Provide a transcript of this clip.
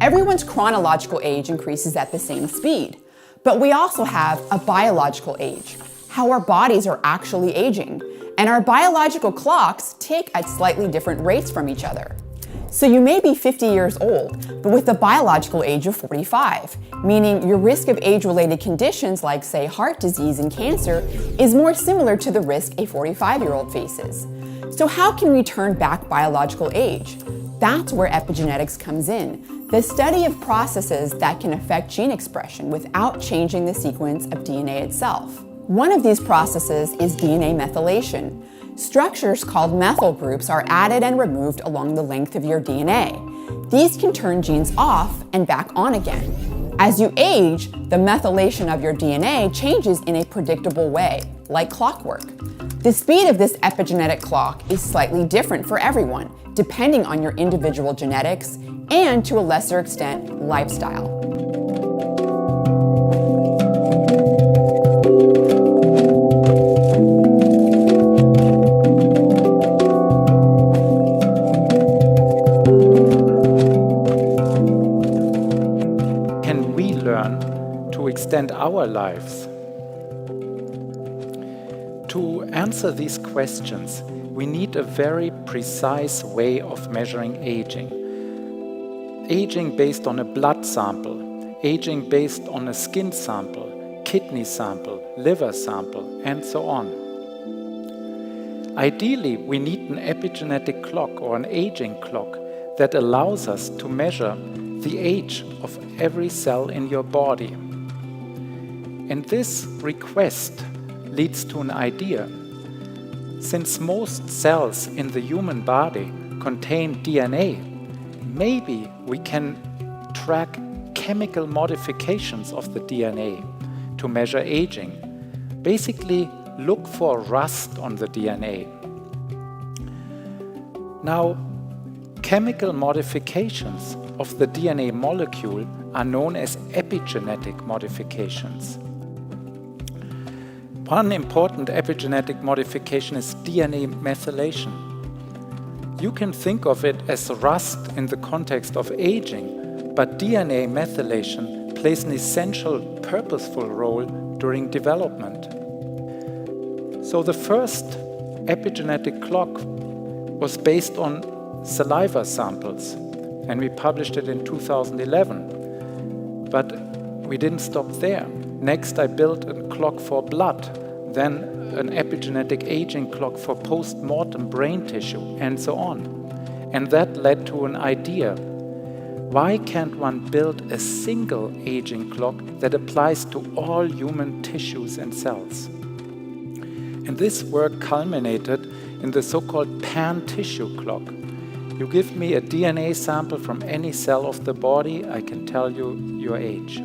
Everyone's chronological age increases at the same speed. But we also have a biological age, how our bodies are actually aging. And our biological clocks tick at slightly different rates from each other. So you may be 50 years old, but with a biological age of 45, meaning your risk of age-related conditions like, say, heart disease and cancer is more similar to the risk a 45-year-old faces. So how can we turn back biological age? That's where epigenetics comes in, the study of processes that can affect gene expression without changing the sequence of DNA itself. One of these processes is DNA methylation. Structures called methyl groups are added and removed along the length of your DNA. These can turn genes off and back on again. As you age, the methylation of your DNA changes in a predictable way, like clockwork. The speed of this epigenetic clock is slightly different for everyone, depending on your individual genetics and, to a lesser extent, lifestyle. Extend our lives? To answer these questions, we need a very precise way of measuring aging. Aging based on a blood sample, aging based on a skin sample, kidney sample, liver sample, and so on. Ideally, we need an epigenetic clock or an aging clock that allows us to measure the age of every cell in your body. And this request leads to an idea. Since most cells in the human body contain DNA, maybe we can track chemical modifications of the DNA to measure aging. Basically, look for rust on the DNA. Now, chemical modifications of the DNA molecule are known as epigenetic modifications. One important epigenetic modification is DNA methylation. You can think of it as rust in the context of aging, but DNA methylation plays an essential, purposeful role during development. So the first epigenetic clock was based on saliva samples, and we published it in 2011. But we didn't stop there. Next, I built a clock for blood, then an epigenetic aging clock for post-mortem brain tissue, and so on. And that led to an idea. Why can't one build a single aging clock that applies to all human tissues and cells? And this work culminated in the so-called pan-tissue clock. You give me a DNA sample from any cell of the body, I can tell you your age.